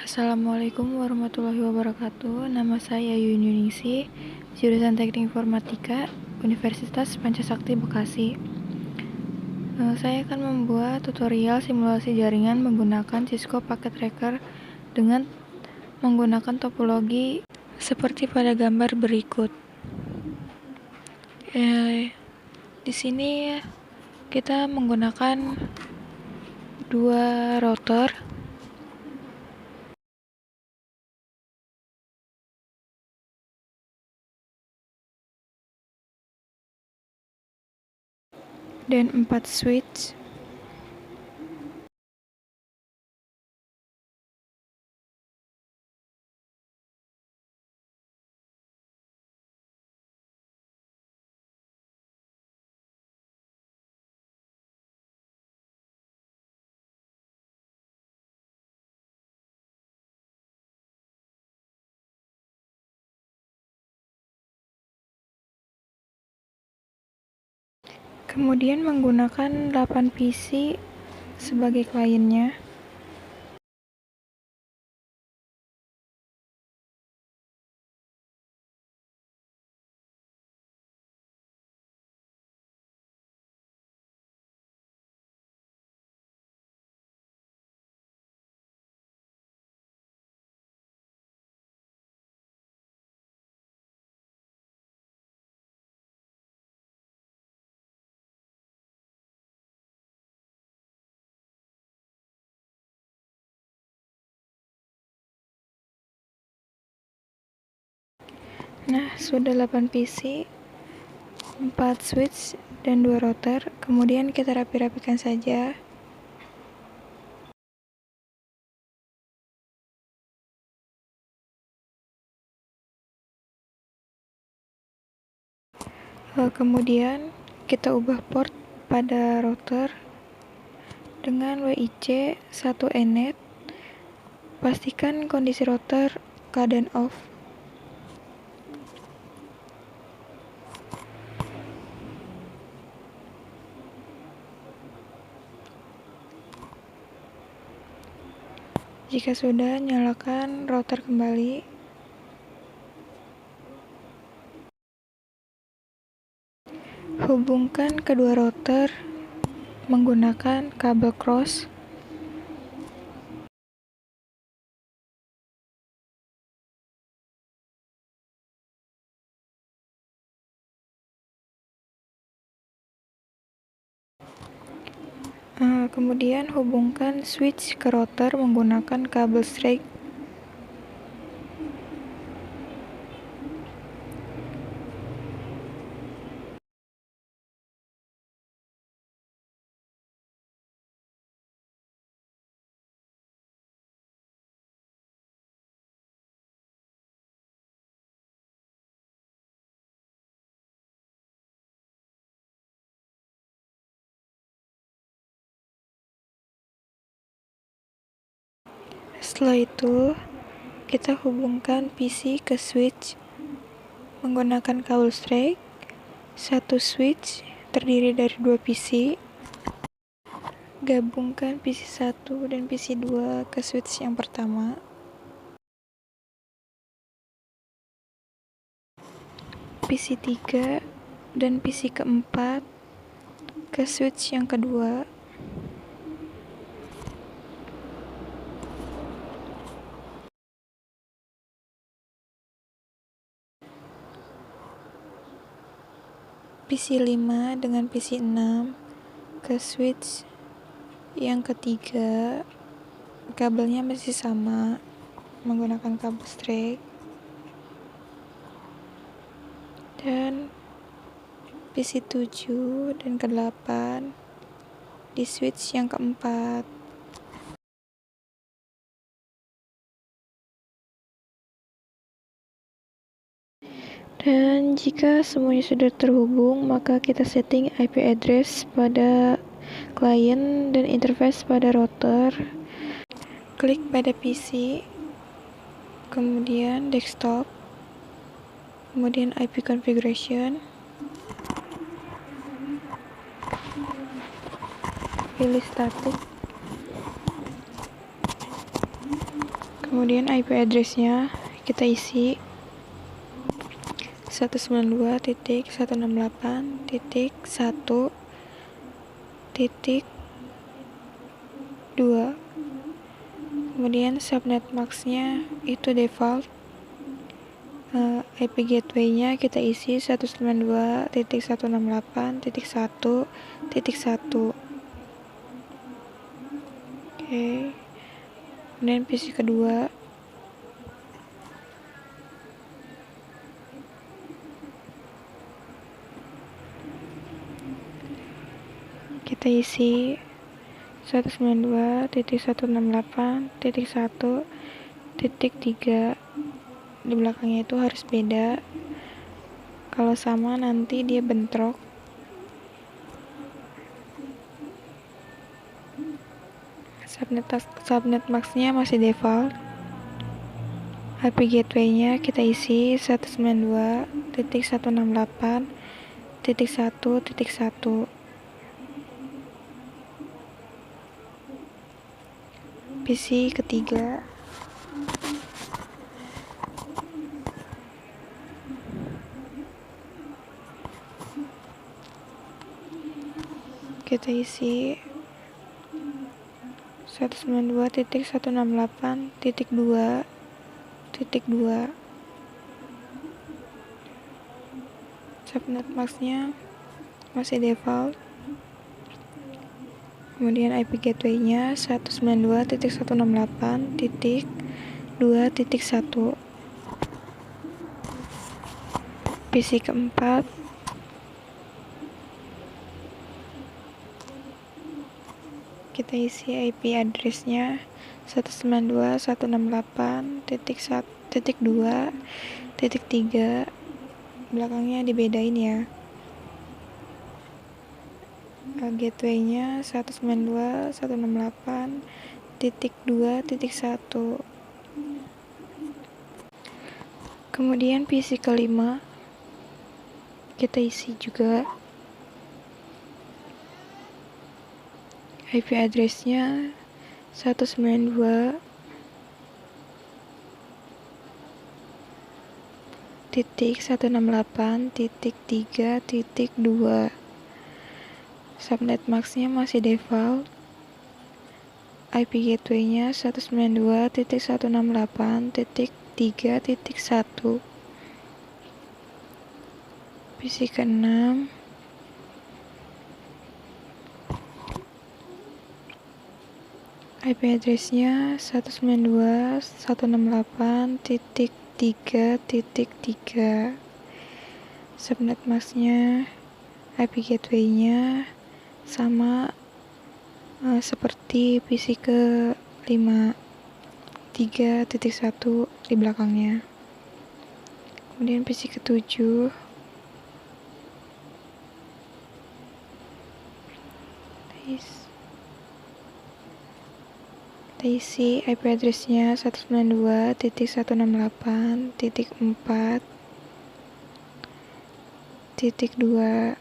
Assalamualaikum warahmatullahi wabarakatuh. Nama saya Yuningsi, jurusan Teknik Informatika, Universitas Pancasakti Bekasi. Saya akan membuat tutorial simulasi jaringan menggunakan Cisco Packet Tracker dengan menggunakan topologi seperti pada gambar berikut. Di sini kita menggunakan dua router dan 4 switch. Kemudian menggunakan 8 PC sebagai kliennya. Nah, sudah 8 PC, 4 switch, dan 2 router. Kemudian kita rapi-rapikan saja. Kemudian kita ubah port pada router dengan WIC 1 Ethernet. Pastikan kondisi router keadaan off. Jika sudah, nyalakan router kembali. Hubungkan kedua router menggunakan kabel cross. Kemudian hubungkan switch ke router menggunakan kabel straight. Setelah itu, kita hubungkan PC ke switch menggunakan kabel straight. Satu switch terdiri dari 2 PC. Gabungkan PC 1 dan PC 2 ke switch yang pertama. PC 3 dan PC keempat ke switch yang kedua. PC 5 dengan PC 6 ke switch yang ketiga. Kabelnya masih sama menggunakan kabel straight. Dan PC 7 dan ke-8 di switch yang keempat. Dan jika semuanya sudah terhubung, maka kita setting IP address pada klien dan interface pada router. Klik pada PC, kemudian desktop, kemudian IP configuration. Pilih static. Kemudian IP address-nya kita isi 192.168.1.2. Kemudian subnet max-nya itu default. IP gateway-nya kita isi 192.168.1.1. Oke. Kemudian PC kedua kita isi 192.168.1.3. Di belakangnya itu harus beda. Kalau sama nanti dia bentrok. Subnet max-nya masih default. IP gateway-nya kita isi 192.168.1.1. PC ketiga kita isi 192.168.2.2. Subnet max-nya masih default. Kemudian IP gateway-nya 192.168.2.1. PC keempat kita isi IP address-nya 192.168.2.3. Belakangnya dibedain ya. Gateway-nya 192.168.2.1. Kemudian PC kelima kita isi juga IP address-nya 192.168.3.2. Subnet max-nya masih default. IP gateway-nya 192.168.3.1. PC ke-6 IP address-nya 192.168.3.3. Subnet max-nya IP gateway-nya sama seperti PC ke-5, 3.1 di belakangnya. Kemudian PC ke-7 kita isi IP address-nya 192.168.4.2.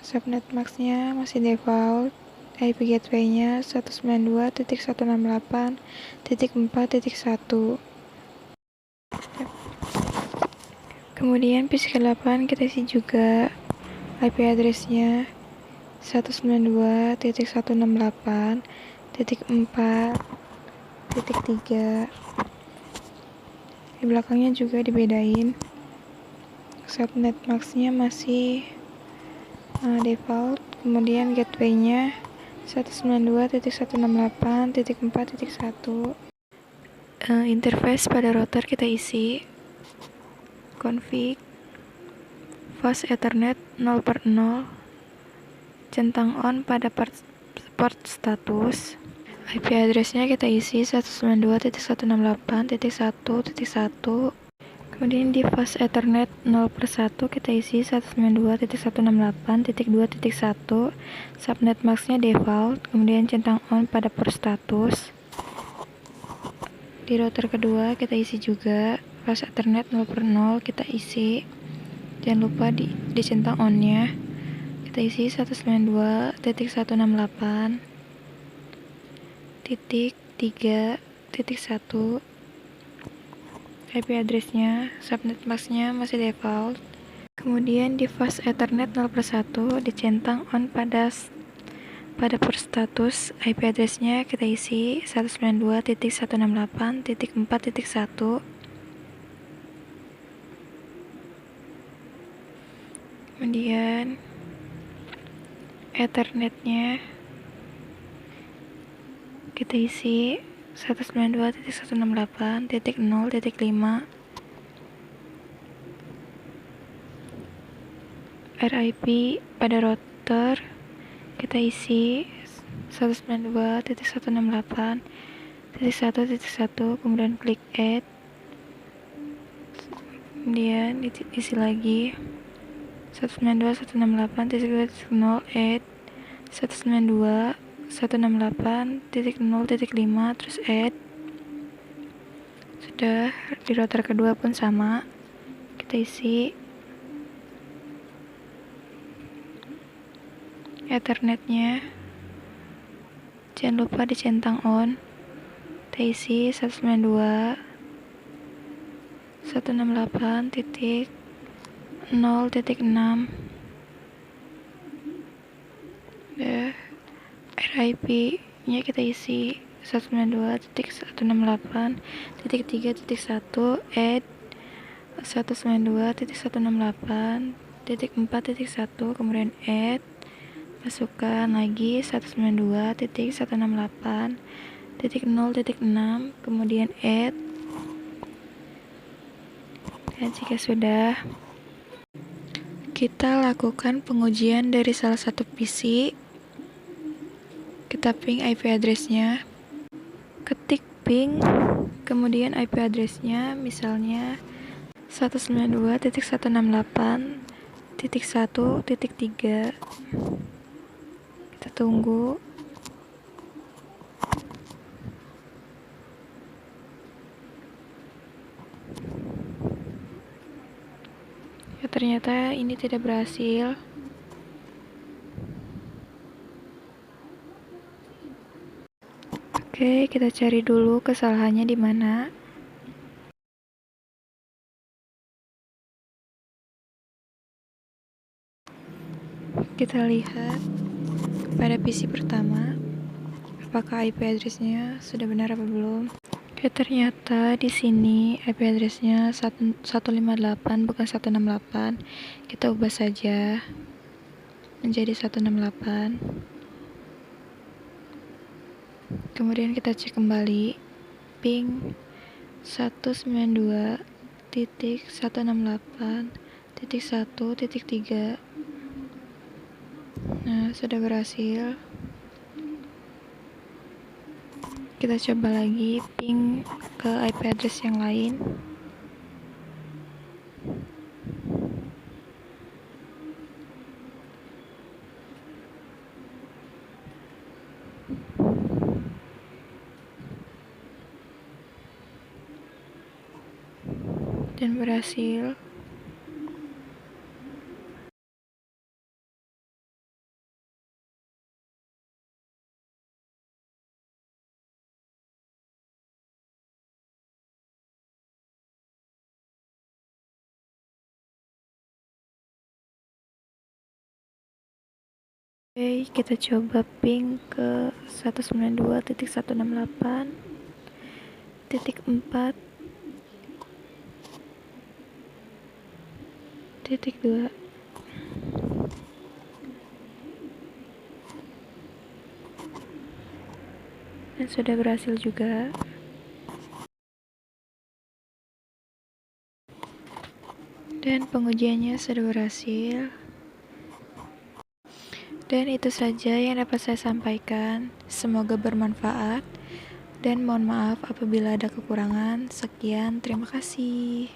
Subnet max-nya masih default. IP gateway-nya 192.168.4.1. Kemudian PC ke-8 kita isi juga IP address-nya 192.168.4.3. Di belakangnya juga dibedain. Subnet max-nya masih default. Kemudian gateway-nya 192.168.4.1. Interface pada router kita isi config fast ethernet 0/0, centang on pada port status. IP address-nya kita isi 192.168.1.1. Kemudian di fast ethernet 0/1 kita isi 192.168.2.1. Subnet max-nya default. Kemudian centang on pada port status. Di router kedua kita isi juga fast ethernet 0/0 kita isi. Jangan lupa dicentang on-nya. Kita isi 192.168. 1.3.1 IP address-nya, subnet mask-nya masih default. Kemudian di fast ethernet 0/1 dicentang on pada per status IP address-nya kita isi 192.168.4.1. Kemudian ethernet-nya kita isi 192.168.0.5. RIP pada router kita isi 192.168.1.1, kemudian klik add, kemudian isi lagi 192.168.2.0 add 192.168.0.5 terus add. Sudah. Di router kedua pun sama, kita isi ethernetnya, jangan lupa dicentang on, kita isi 192.168.0.6. RIP-nya kita isi 192.168.3.1 add 192.168.4.1, kemudian add, masukkan lagi 192.168.0.6, kemudian add. Dan jika sudah, kita lakukan pengujian dari salah satu PC. Kita ping IP address-nya, ketik ping, kemudian IP address-nya misalnya 192.168.1.3. Kita tunggu. Ya, ternyata ini tidak berhasil. Oke, kita cari dulu kesalahannya di mana. Kita lihat pada PC pertama, apakah IP address-nya sudah benar apa belum. Oke, ternyata di sini IP address-nya 158 bukan 168. Kita ubah saja menjadi 168. Kemudian kita cek kembali ping 192.168.1.3. Nah, sudah berhasil. Kita coba lagi ping ke IP address yang lain. Dan berhasil. Oke, kita coba ping ke 192.168.4.2. Dan sudah berhasil juga. Dan pengujiannya sudah berhasil. Dan itu saja yang dapat saya sampaikan. Semoga bermanfaat. Dan mohon maaf apabila ada kekurangan. Sekian, terima kasih.